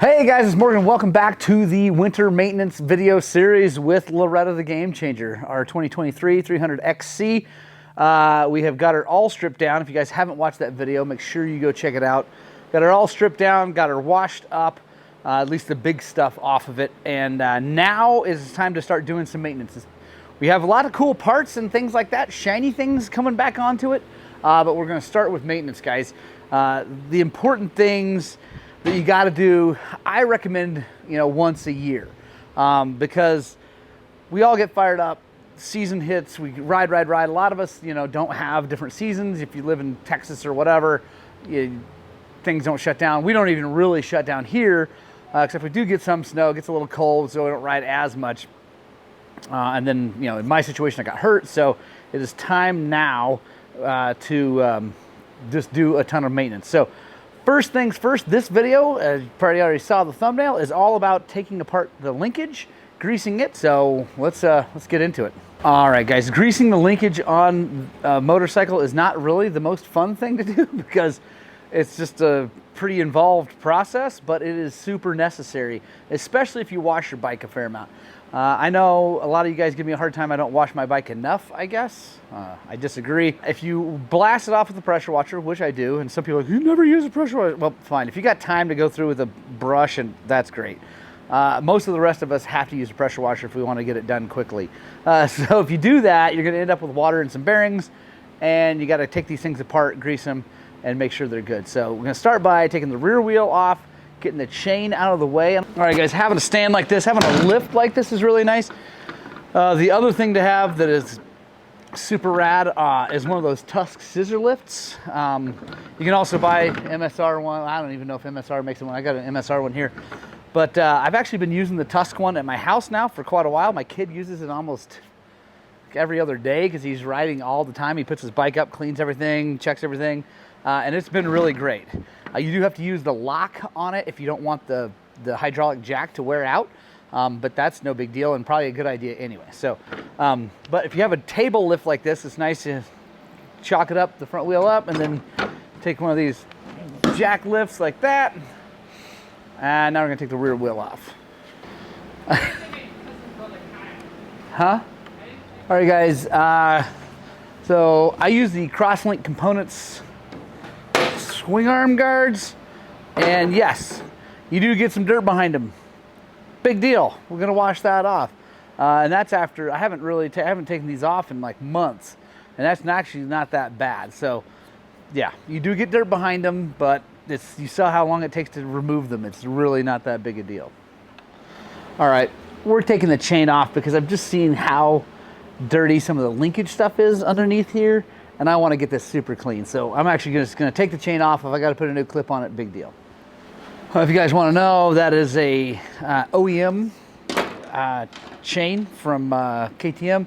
Hey guys, it's Morgan. Welcome back to the winter maintenance video series with Loretta the Game Changer, our 2023 300XC. We have got her all stripped down. If you guys haven't watched that video, make sure you go check it out. Got her all stripped down, got her washed up, at least the big stuff off of it. And now is time to start doing some maintenance. We have a lot of cool parts and things like that, shiny things coming back onto it. But we're gonna start with maintenance, guys. The important things that you got to do, I recommend, once a year, because we all get fired up. Season hits, we ride. A lot of us, don't have different seasons. If you live in Texas or whatever, things don't shut down. We don't even really shut down here, except we do get some snow. It gets a little cold, so we don't ride as much. And then, in my situation, I got hurt, so it is time now to just do a ton of maintenance. So first things first, this video, as you probably already saw the thumbnail, is all about taking apart the linkage, greasing it. So let's get into it. All right, guys, greasing the linkage on a motorcycle is not really the most fun thing to do because it's just a pretty involved process, but it is super necessary, especially if you wash your bike a fair amount. I know a lot of you guys give me a hard time I don't wash my bike enough, I guess. I disagree. If you blast it off with a pressure washer, which I do, and some people are like, you never use a pressure washer. Well, fine. If you got time to go through with a brush, and that's great. Most of the rest of us have to use a pressure washer if we want to get it done quickly. So if you do that, you're going to end up with water and some bearings, and you got to take these things apart, grease them, and make sure they're good. So we're going to start by taking the rear wheel off, getting the chain out of the way. All right, guys, having a stand like this, having a lift like this is really nice. The other thing to have that is super rad is one of those Tusk scissor lifts. You can also buy MSR one. I don't even know if MSR makes one. I got an MSR one here. But I've actually been using the Tusk one at my house now for quite a while. My kid uses it almost every other day because he's riding all the time. He puts his bike up, cleans everything, checks everything, and it's been really great. You do have to use the lock on it if you don't want the hydraulic jack to wear out, but that's no big deal and probably a good idea anyway. So, but if you have a table lift like this, it's nice to chalk it up, the front wheel up, and then take one of these jack lifts like that. And now we're gonna take the rear wheel off. Huh? All right, guys. So I use the Crosslink Components swing arm guards, and yes, you do get some dirt behind them. Big deal. We're gonna wash that off, and that's after I haven't taken these off in like months, and that's actually not that bad. So yeah, you do get dirt behind them, but you saw how long it takes to remove them. It's really not that big a deal. All right, we're taking the chain off because I've just seen how dirty some of the linkage stuff is underneath here, and I want to get this super clean. So I'm actually just going to take the chain off. If I got to put a new clip on it, big deal. If you guys want to know, that is a OEM chain from KTM.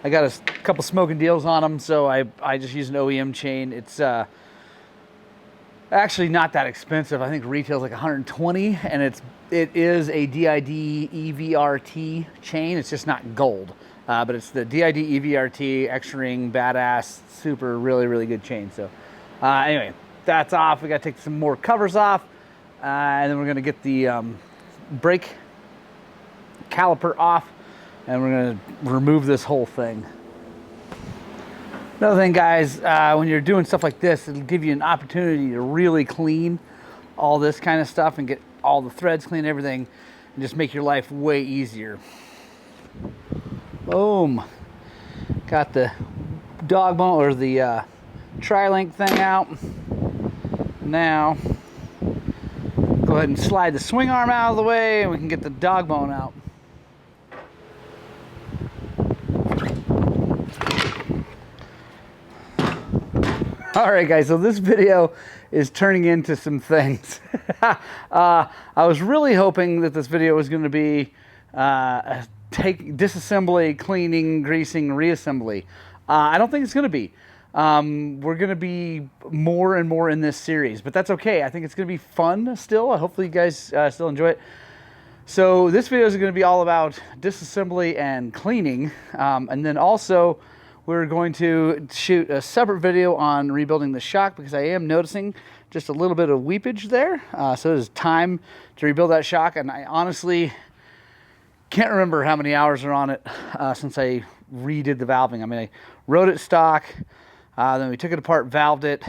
I got a couple smoking deals on them, so I just use an OEM chain. It's actually not that expensive. I think retail's like 120, and it is a DID EVRT chain. It's just not gold. But it's the DID EVRT X-Ring badass, super, really good chain. So anyway, that's off. We got to take some more covers off, and then we're going to get the brake caliper off, and we're going to remove this whole thing. Another thing, guys, when you're doing stuff like this, it'll give you an opportunity to really clean all this kind of stuff and get all the threads clean and everything, and just make your life way easier. Boom. Got the dog bone or the tri-link thing out. Now, go ahead and slide the swing arm out of the way, and we can get the dog bone out. All right, guys, so this video is turning into some things. I was really hoping that this video was going to be disassembly, cleaning, greasing, reassembly. I don't think it's going to be. We're going to be more and more in this series, but that's okay. I think it's going to be fun still. Hopefully you guys still enjoy it. So this video is going to be all about disassembly and cleaning, and then also we're going to shoot a separate video on rebuilding the shock because I am noticing just a little bit of weepage there. So it is time to rebuild that shock, and I honestly can't remember how many hours are on it since I redid the valving. I mean, I rode it stock, then we took it apart, valved it,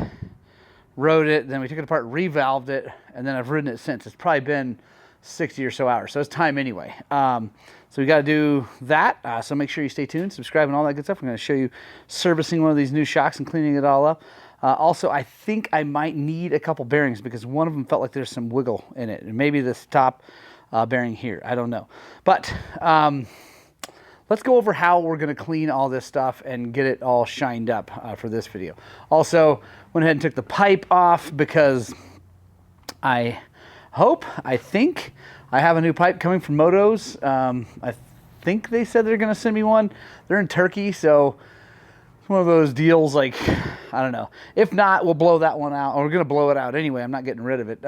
rode it, then we took it apart, revalved it, and then I've ridden it since. It's probably been 60 or so hours, so it's time anyway. So we got to do that, so make sure you stay tuned, subscribe, and all that good stuff. I'm going to show you servicing one of these new shocks and cleaning it all up. Also, I think I might need a couple bearings because one of them felt like there's some wiggle in it, and maybe this top bearing here, I don't know. But let's go over how we're going to clean all this stuff and get it all shined up for this video. Also, went ahead and took the pipe off because I think I have a new pipe coming from Moto's. I think they said they're going to send me one. They're in Turkey, so it's one of those deals like, I don't know. If not, we'll blow that one out. Or we're going to blow it out anyway. I'm not getting rid of it.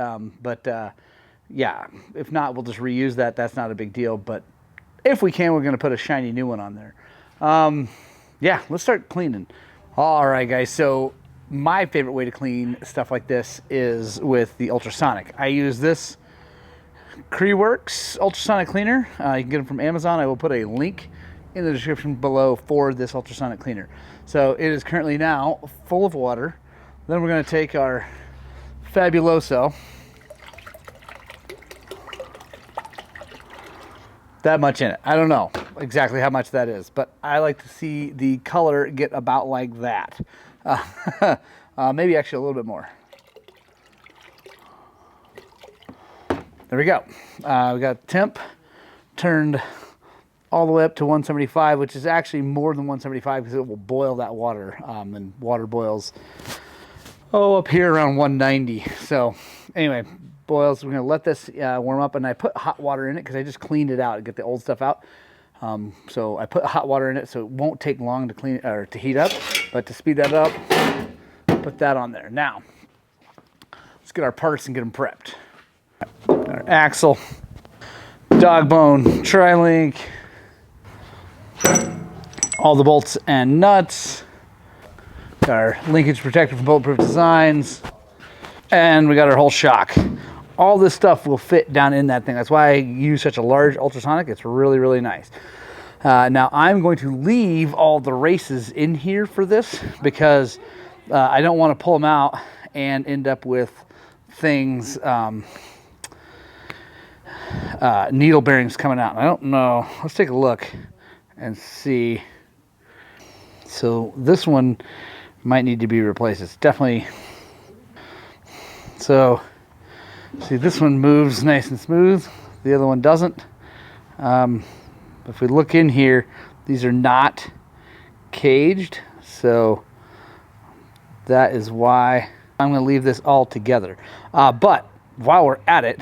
Yeah, if not, we'll just reuse that. That's not a big deal. But if we can, we're going to put a shiny new one on there. Yeah, let's start cleaning. All right, guys. So my favorite way to clean stuff like this is with the ultrasonic. I use this Creworks ultrasonic cleaner. You can get them from Amazon. I will put a link in the description below for this ultrasonic cleaner. So it is currently now full of water. Then we're going to take our Fabuloso. That much in it. I don't know exactly how much that is, but I like to see the color get about like that. Maybe actually a little bit more. There we go. We got temp turned all the way up to 175, which is actually more than 175 because it will boil that water. And water boils, up here around 190. So anyway, boils. We're going to let this warm up, and I put hot water in it because I just cleaned it out to get the old stuff out. So I put hot water in it so it won't take long to clean or to heat up, but to speed that up, put that on there. Now, let's get our parts and get them prepped. Our axle, dog bone, tri-link, all the bolts and nuts, got our linkage protector from Bulletproof Designs, and we got our whole shock. All this stuff will fit down in that thing. That's why I use such a large ultrasonic. It's really, really nice. Now I'm going to leave all the races in here for this because I don't want to pull them out and end up with things, needle bearings coming out. I don't know. Let's take a look and see. So this one might need to be replaced. It's definitely, so see, this one moves nice and smooth. The other one doesn't. If we look in here, these are not caged. So that is why I'm going to leave this all together. But while we're at it,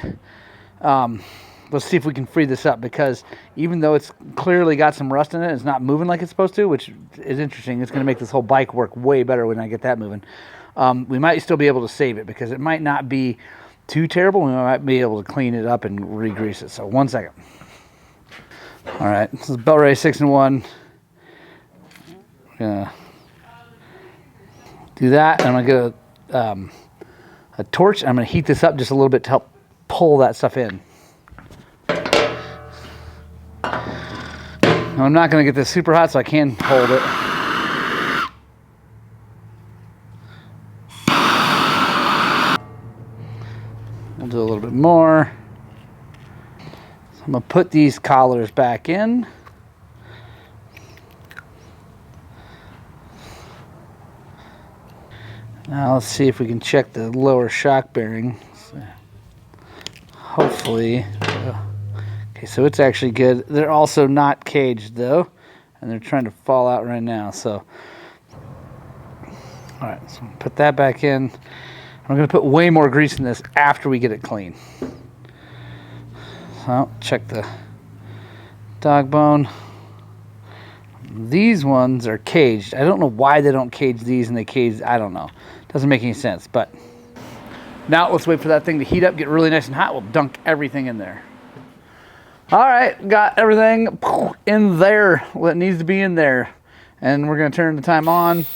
let's see if we can free this up, because even though it's clearly got some rust in it, it's not moving like it's supposed to, which is interesting. It's going to make this whole bike work way better when I get that moving. We might still be able to save it because it might not be too terrible. We might be able to clean it up and re-grease it. So 1 second. All right, this is Bel-Ray 6-in-1. Gonna do that, and I'm gonna get a torch. I'm gonna heat this up just a little bit to help pull that stuff in. Now, I'm not gonna get this super hot, so I can hold it. We'll do a little bit more. So I'm gonna put these collars back in. Now let's see if we can check the lower shock bearing. So hopefully, okay, so it's actually good. They're also not caged though, and they're trying to fall out right now. So, all right, so put that back in. I'm gonna put way more grease in this after we get it clean. So check the dog bone. These ones are caged. I don't know why they don't cage these and they cage, I don't know. Doesn't make any sense, but now let's wait for that thing to heat up, get really nice and hot. We'll dunk everything in there. All right, got everything in there, what needs to be in there. And we're going to turn the time on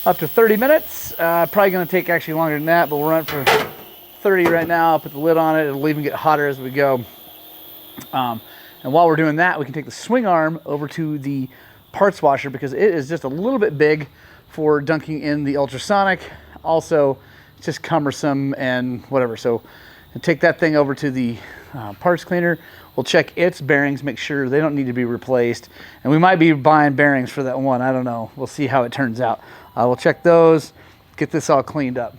up to 30 minutes. Probably going to take actually longer than that, but we'll run for 30 right now. I'll put the lid on it. It'll even get hotter as we go. And while we're doing that, we can take the swing arm over to the parts washer because it is just a little bit big for dunking in the ultrasonic. Also, it's just cumbersome and whatever. So take that thing over to the parts cleaner. We'll check its bearings, make sure they don't need to be replaced. And we might be buying bearings for that one. I don't know. We'll see how it turns out. We'll check those, get this all cleaned up.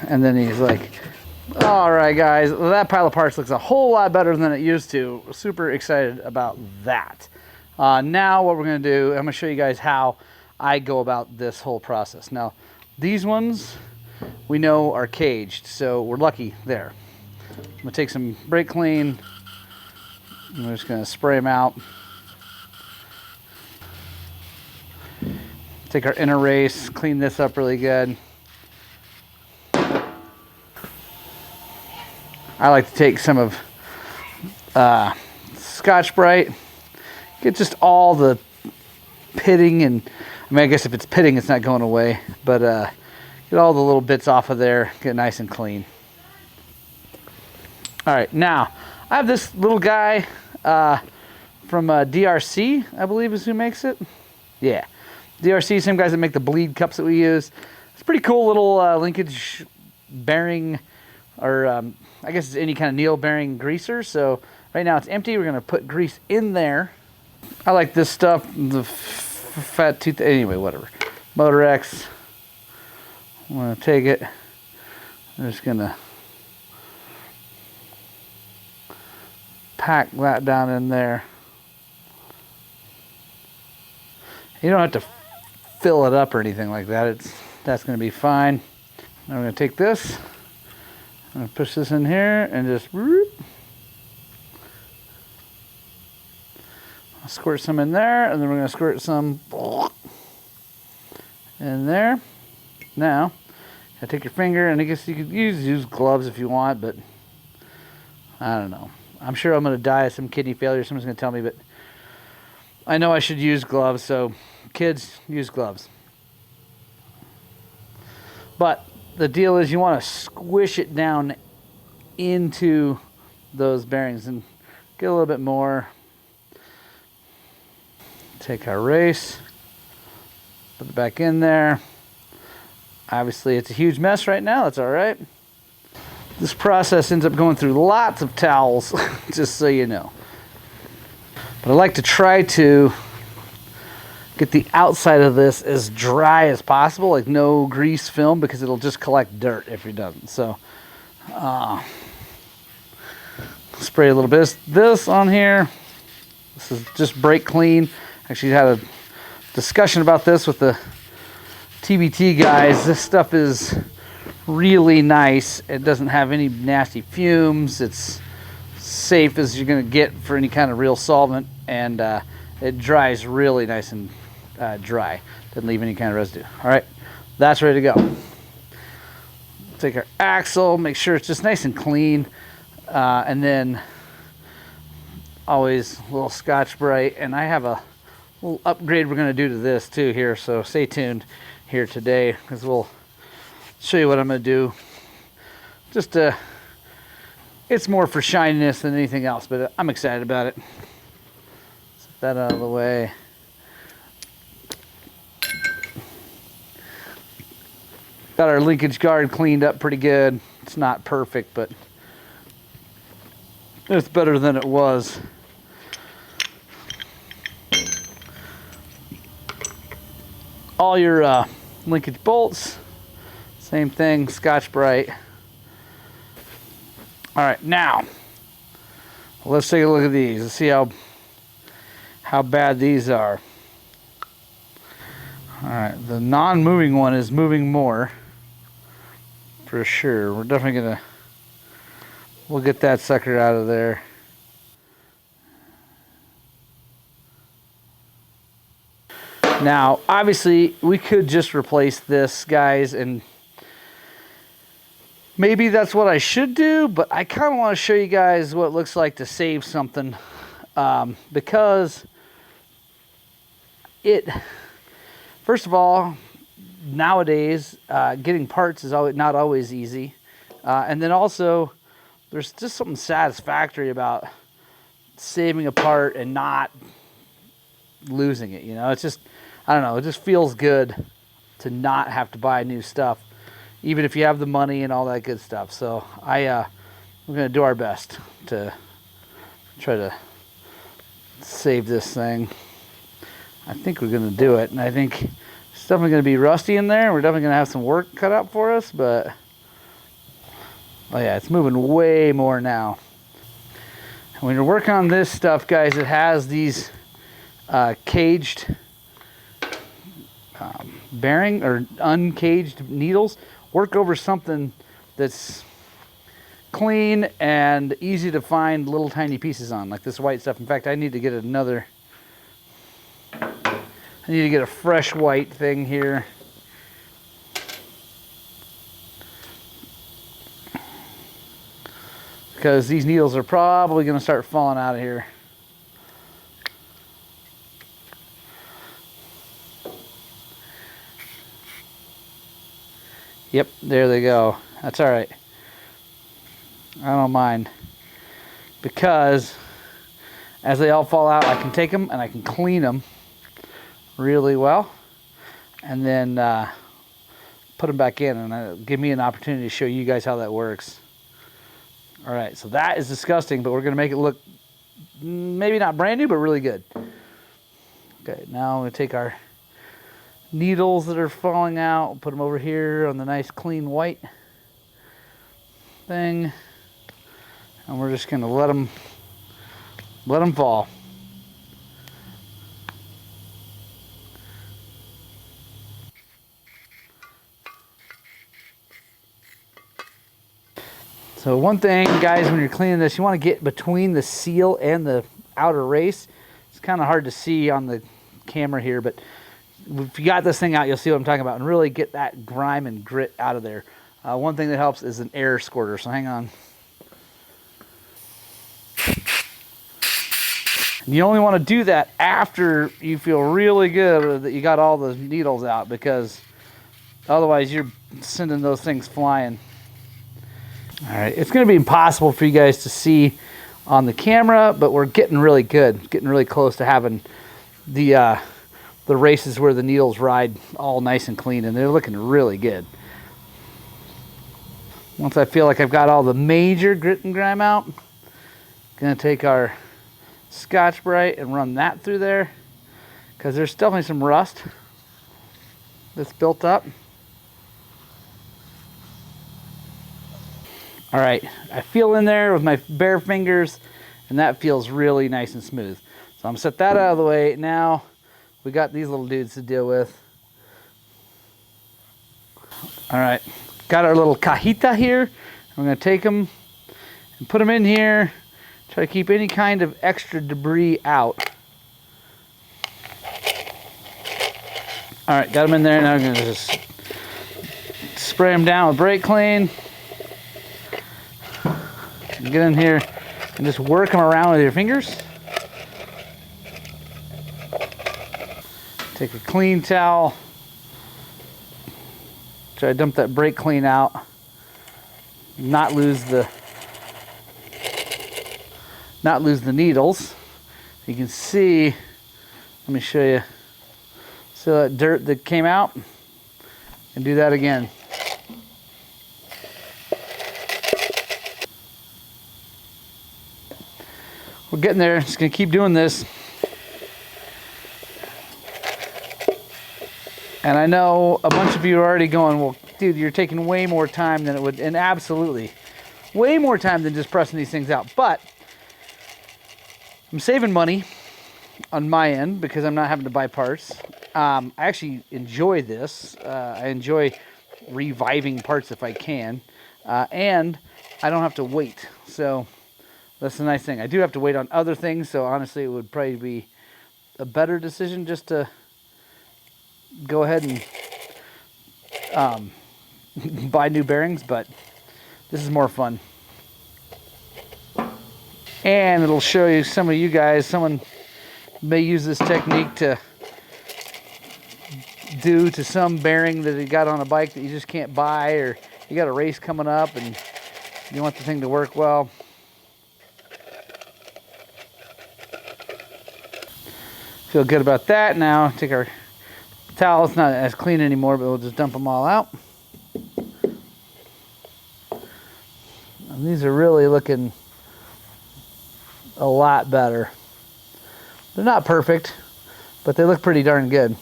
And then he's like, all right, guys, well, that pile of parts looks a whole lot better than it used to. Super excited about that. Now what we're going to do, I'm going to show you guys how I go about this whole process. Now, these ones we know are caged, so we're lucky there. I'm going to take some brake clean. I'm just going to spray them out. Take our inner race, clean this up really good. I like to take some of Scotch-Brite, get just all the pitting, and I mean, I guess if it's pitting, it's not going away, but get all the little bits off of there, get nice and clean. All right, now I have this little guy from DRC, I believe is who makes it. Yeah, DRC, same guys that make the bleed cups that we use. It's a pretty cool little linkage bearing, or I guess it's any kind of needle bearing greaser. So right now it's empty. We're gonna put grease in there. I like this stuff, the fat tooth, anyway, whatever. Motor X. I'm gonna take it. I'm just gonna pack that down in there. You don't have to fill it up or anything like that. That's gonna be fine. Now we're gonna take this. I'm gonna push this in here and just whoop. I'll squirt some in there, and then we're gonna squirt some in there. Now, I take your finger, and I guess you could use gloves if you want, but I don't know. I'm sure I'm gonna die of some kidney failure. Someone's gonna tell me, but I know I should use gloves. So, kids, use gloves. But the deal is you want to squish it down into those bearings and get a little bit more. Take our race, put it back in there. Obviously it's a huge mess right now, that's all right. This process ends up going through lots of towels, just so you know. But I like to try to get the outside of this as dry as possible, like no grease film, because it'll just collect dirt if it doesn't. So spray a little bit of this on here. This is just brake clean. Actually had a discussion about this with the TBT guys. This stuff is really nice. It doesn't have any nasty fumes. It's safe as you're going to get for any kind of real solvent, and it dries really nice and dry. Doesn't leave any kind of residue. All right, that's ready to go. Take our axle, make sure it's just nice and clean, and then always a little Scotch-Brite. And I have a little upgrade we're going to do to this too here, so stay tuned here today, because we'll show you what I'm going to do. Just it's more for shininess than anything else, but I'm excited about it. Set that out of the way. Got our linkage guard cleaned up pretty good. It's not perfect, but it's better than it was. All your linkage bolts, same thing, Scotch-Brite. All right, now let's take a look at these. Let's see how bad these are. All right, the non-moving one is moving more for sure. We're definitely we'll get that sucker out of there. Now, obviously, we could just replace this, guys, and maybe that's what I should do, but I kind of want to show you guys what it looks like to save something, because first of all, nowadays, getting parts is not always easy, and then also, there's just something satisfactory about saving a part and not losing it, you know? It's just, I don't know, it just feels good to not have to buy new stuff, even if you have the money and all that good stuff. So we're gonna do our best to try to save this thing. I think we're gonna do it, and I think it's definitely gonna be rusty in there. We're definitely gonna have some work cut out for us, but oh yeah, it's moving way more now. And when you're working on this stuff, guys, it has these caged bearing or uncaged needles. Work over something that's clean and easy to find little tiny pieces on, like this white stuff. In fact, I need to get a fresh white thing here. Because these needles are probably going to start falling out of here. Yep, there they go. That's all right. I don't mind. Because as they all fall out, I can take them and I can clean them really well. And then put them back in, and it'll give me an opportunity to show you guys how that works. All right, so that is disgusting, but we're going to make it look maybe not brand new, but really good. Okay, now I'm going to take our needles that are falling out, put them over here on the nice clean white thing, and we're just going to let them fall. So one thing, guys, when you're cleaning this, you want to get between the seal and the outer race. It's kind of hard to see on the camera here, but if you got this thing out, you'll see what I'm talking about, and really get that grime and grit out of there. One thing that helps is an air squirter, so hang on. And you only want to do that after you feel really good that you got all the needles out, because otherwise you're sending those things flying. All right, it's going to be impossible for you guys to see on the camera, but we're getting really good, getting really close to having the races where the needles ride all nice and clean, and they're looking really good. Once I feel like I've got all the major grit and grime out, I'm going to take our Scotch-Brite and run that through there, because there's definitely some rust that's built up. All right, I feel in there with my bare fingers, and that feels really nice and smooth. So I'm gonna set that out of the way. Now we got these little dudes to deal with. All right, got our little cajita here. I'm gonna take them and put them in here. Try to keep any kind of extra debris out. All right, got them in there. Now I'm gonna just spray them down with brake clean. Get in here and just work them around with your fingers. Take a clean towel. Try to dump that brake clean out. Not lose the needles. You can see, let me show you. See that dirt that came out? And do that again. We're getting there. Just gonna keep doing this. And I know a bunch of you are already going, well, dude, you're taking way more time than it would, and absolutely, way more time than just pressing these things out. But I'm saving money on my end because I'm not having to buy parts. I actually enjoy this. I enjoy reviving parts if I can. And I don't have to wait. So that's the nice thing. I do have to wait on other things, so honestly it would probably be a better decision just to go ahead and buy new bearings, but this is more fun. And it'll show you, some of you guys, someone may use this technique to do to some bearing that you got on a bike that you just can't buy, or you got a race coming up and you want the thing to work well. Feel good about that. Now take our towel. It's not as clean anymore, but we'll just dump them all out. And these are really looking a lot better. They're not perfect, but they look pretty darn good.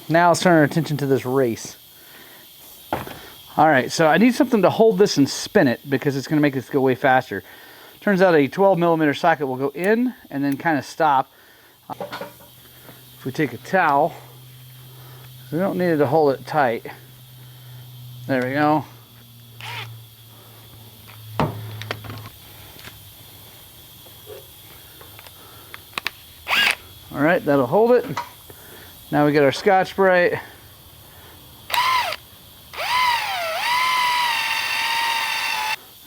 Now let's turn our attention to this race. All right, so I need something to hold this and spin it because it's going to make this go way faster. Turns out a 12mm socket will go in and then kind of stop. If we take a towel, we don't need it to hold it tight. There we go. All right, that'll hold it. Now we get our Scotch-Brite.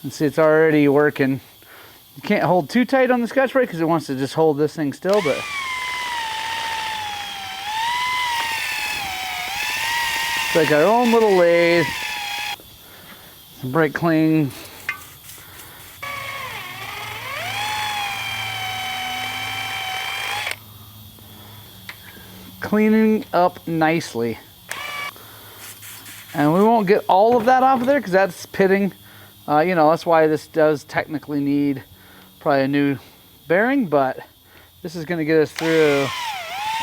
And see, it's already working. You can't hold too tight on the Scotch-Brite because it wants to just hold this thing still, but it's like our own little lathe. Brake clean. Cleaning up nicely. And we won't get all of that off of there because that's pitting. You know, that's why this does technically need probably a new bearing, but this is going to get us through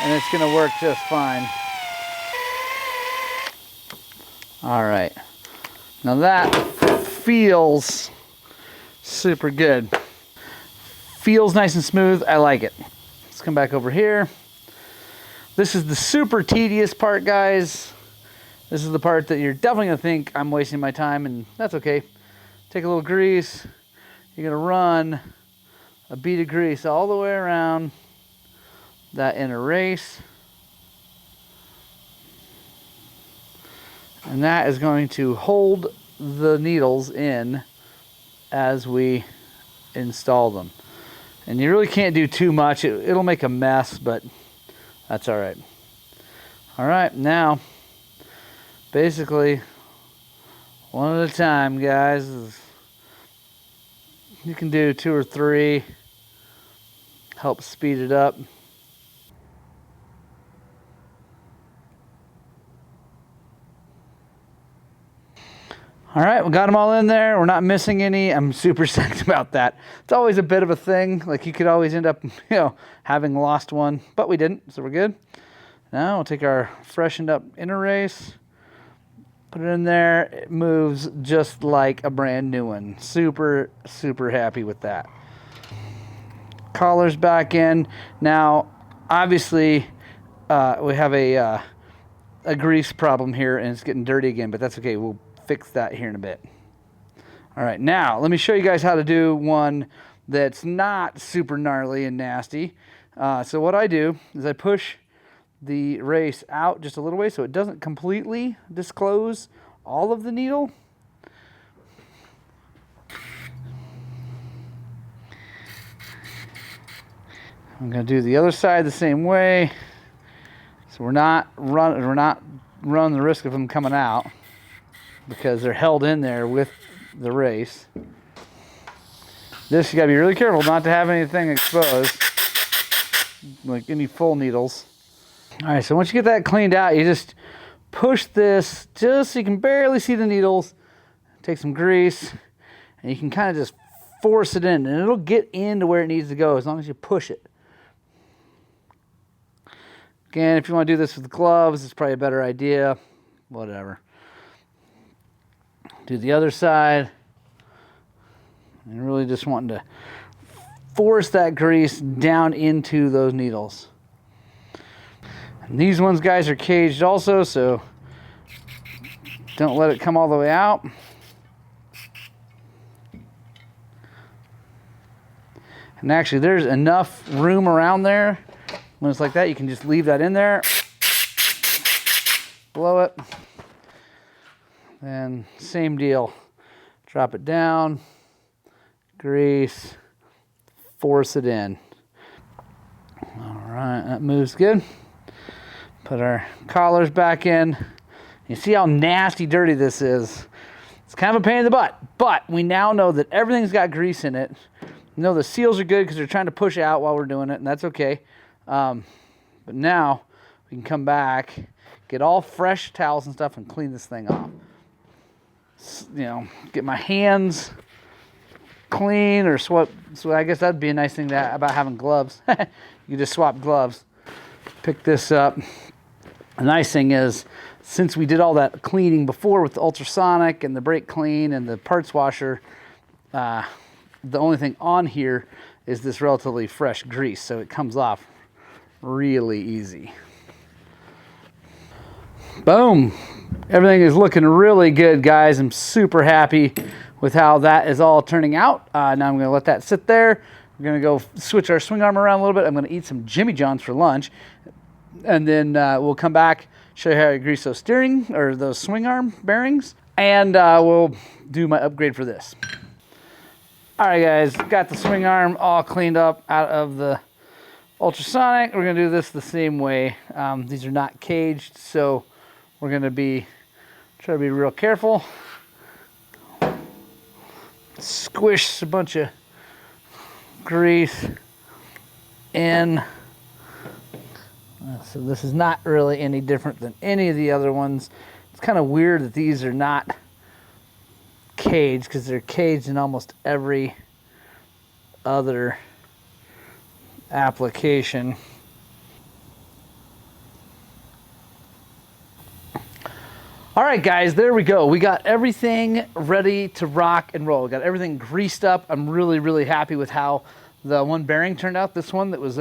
and it's going to work just fine. All right. Now that feels super good. Feels nice and smooth. I like it. Let's come back over here. This is the super tedious part, guys. This is the part that you're definitely gonna think I'm wasting my time, and that's okay. Take a little grease. You're gonna run a bead of grease all the way around that inner race. And that is going to hold the needles in as we install them. And you really can't do too much. It'll make a mess, but that's all right. All right, now, basically, one at a time, guys. You can do 2 or 3. Help speed it up. All right, we got them all in there. We're not missing any. I'm super psyched about that. It's always a bit of a thing. Like, you could always end up, having lost one, but we didn't, so we're good. Now we'll take our freshened up inner race, put it in there. It moves just like a brand new one. Super, super happy with that. Collar's back in. Now, obviously, we have a grease problem here, and it's getting dirty again, but that's okay. We'll fix that here in a bit. All right, now let me show you guys how to do one that's not super gnarly and nasty. So what I do is I push the race out just a little way so it doesn't completely disclose all of the needle. I'm going to do the other side the same way, so we're not running the risk of them coming out, because they're held in there with the race. This, you gotta be really careful not to have anything exposed, like any full needles. All right, so once you get that cleaned out, you just push this just so you can barely see the needles. Take some grease, and you can kind of just force it in, and it'll get into where it needs to go as long as you push it. Again, if you want to do this with gloves, it's probably a better idea. Whatever. Do the other side, and really just wanting to force that grease down into those needles. And these ones, guys, are caged also, so don't let it come all the way out. And actually, there's enough room around there when it's like that, you can just leave that in there. blow it. And same deal. Drop it down, grease, force it in. All right, that moves good. Put our collars back in. You see how nasty dirty this is. It's kind of a pain in the butt, but we now know that everything's got grease in it. You know the seals are good because they're trying to push out while we're doing it, and that's okay. But now we can come back, get all fresh towels and stuff, and clean this thing off. You know, get my hands clean or swap. So I guess that'd be a nice thing about having gloves. You just swap gloves. Pick this up. The nice thing is, since we did all that cleaning before with the ultrasonic and the brake clean and the parts washer, the only thing on here is this relatively fresh grease, so it comes off really easy. Boom. Everything is looking really good, guys. I'm super happy with how that is all turning out. Now I'm going to let that sit there. We're going to go switch our swing arm around a little bit. I'm going to eat some Jimmy John's for lunch, and then we'll come back, show you how to grease those steering or those swing arm bearings, and we'll do my upgrade for this. All right, guys, got the swing arm all cleaned up out of the ultrasonic. We're going to do this the same way. These are not caged, so we're going to try to be real careful. Squish a bunch of grease in. So this is not really any different than any of the other ones. It's kind of weird that these are not caged because they're caged in almost every other application. All right, guys, there we go. We got everything ready to rock and roll. We got everything greased up. I'm really, really happy with how the one bearing turned out. This one that was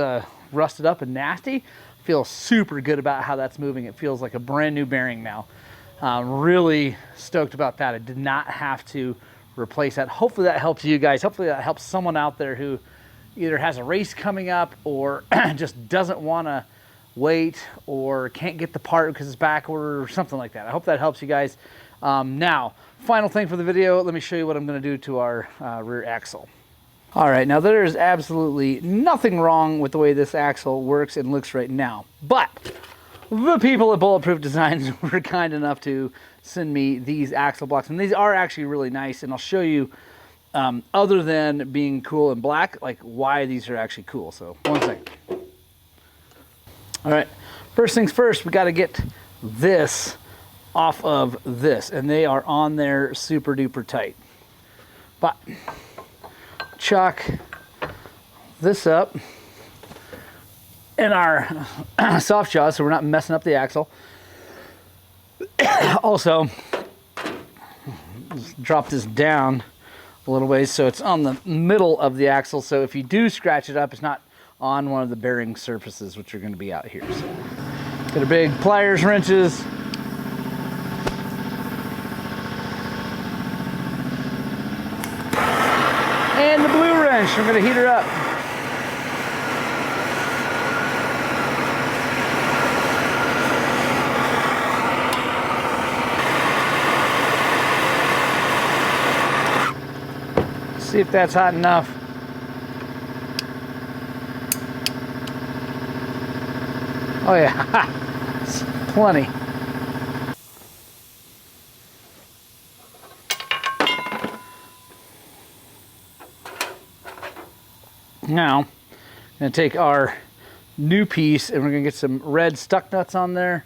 rusted up and nasty. I feel super good about how that's moving. It feels like a brand new bearing now. Really stoked about that. I did not have to replace that. Hopefully that helps you guys. Hopefully that helps someone out there who either has a race coming up or just doesn't want to wait or can't get the part because it's back order or something like that. I hope that helps you guys. Now, final thing for the video, let me show you what I'm going to do to our rear axle. All right, now there is absolutely nothing wrong with the way this axle works and looks right now, but the people at Bulletproof Designs were kind enough to send me these axle blocks, and these are actually really nice, and I'll show you other than being cool and black, like why these are actually cool. So one second. All right, first things first, we got to get this off of this, and they are on there super duper tight. But chuck this up in our soft jaws so we're not messing up the axle. Also, drop this down a little ways so it's on the middle of the axle, so if you do scratch it up, it's not on one of the bearing surfaces, which are going to be out here. So, got our big pliers, wrenches. And the blue wrench, I'm going to heat her up. See if that's hot enough. Oh yeah, it's plenty. Now, I'm going to take our new piece and we're going to get some red stuck nuts on there.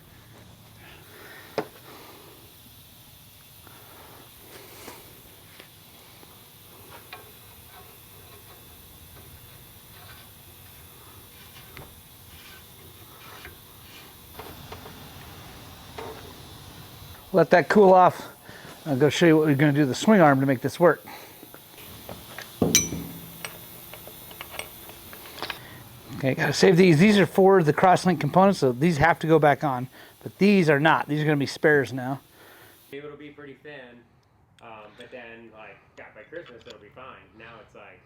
Let that cool off. I'll go show you what we're going to do to the swing arm to make this work. Okay, gotta save these. These are for the crosslink components, so these have to go back on, but these are not. These are going to be spares now. It'll be pretty thin, but then like by Christmas it'll be fine. Now it's like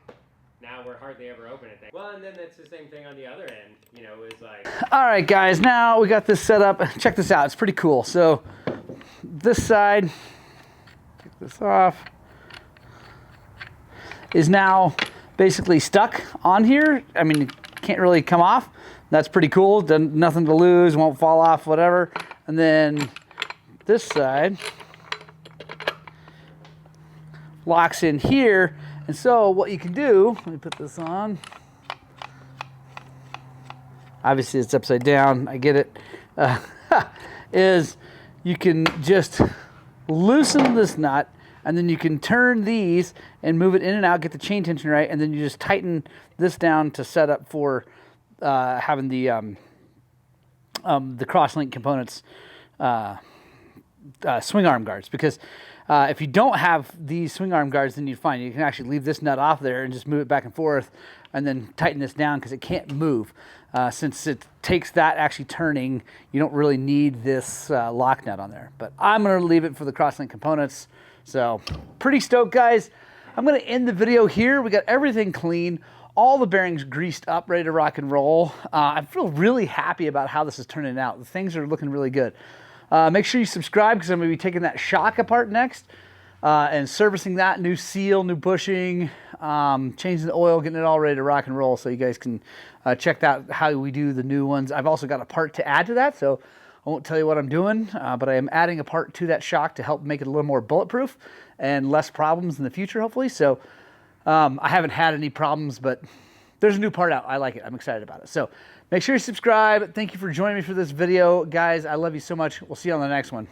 now we're hardly ever open at that. Well, and then that's the same thing on the other end, you know, is like... All right, guys, now we got this set up. Check this out, it's pretty cool. So this side, take this off, is now basically stuck on here. I mean, it can't really come off. That's pretty cool. Nothing to lose, won't fall off, whatever. And then this side locks in here. And so what you can do, let me put this on. Obviously it's upside down, I get it. Is you can just loosen this nut, and then you can turn these and move it in and out, get the chain tension right, and then you just tighten this down to set up for having the cross-link components swing arm guards. Because if you don't have these swing arm guards, then you find you can actually leave this nut off there and just move it back and forth, and then tighten this down because it can't move. Since it takes that actually turning, you don't really need this lock nut on there. But I'm going to leave it for the cross-link components. So pretty stoked, guys. I'm going to end the video here. We got everything clean, all the bearings greased up, ready to rock and roll. I feel really happy about how this is turning out. The things are looking really good. Make sure you subscribe because I'm going to be taking that shock apart next and servicing that, new seal, new bushing, changing the oil, getting it all ready to rock and roll, so you guys can check out how we do the new ones. I've also got a part to add to that, so I won't tell you what I'm doing, but I am adding a part to that shock to help make it a little more bulletproof and less problems in the future, hopefully. So I haven't had any problems, but there's a new part out. I like it. I'm excited about it. So make sure you subscribe. Thank you for joining me for this video. Guys, I love you so much. We'll see you on the next one.